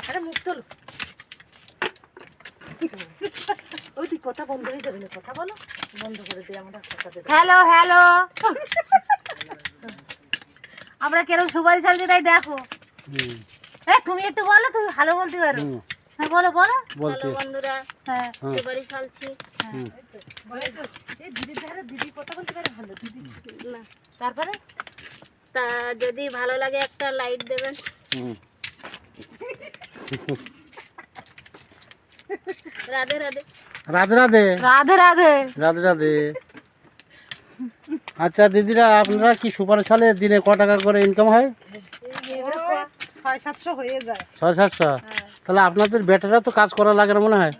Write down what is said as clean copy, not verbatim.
আরে মুখ তোলো। ওই তুই কথা বন্ধ হয়ে যাবে না, কথা বলো বন্ধ করে দিয়ে আমরা কথা দেব। হ্যালো হ্যালো, আমরা কেরম সুপারি চালছি তাই দেখো। তুমি একটু বলো, তুমি ভালো বলতে পারো। হ্যাঁ বলো বলো। হ্যালো বন্ধুরা, হ্যাঁ সুপারি চালছি। দিদি কথা বলতে পারে ভালো দিদি না। তারপরে তা যদি ভালো লাগে একটা লাইট দেবেন। রাধে রাধে রাধে রাধে রাধে রাধে রাধে রাধে। আচ্ছা দিদিরা, আপনারা কি সুপারি ছালে দিনে ক টাকা করে ইনকাম হয়? 600-700 হয়ে যায়। 600-700। তাহলে আপনাদের বেটারা তো কাজ করা লাগে না মনে হয়।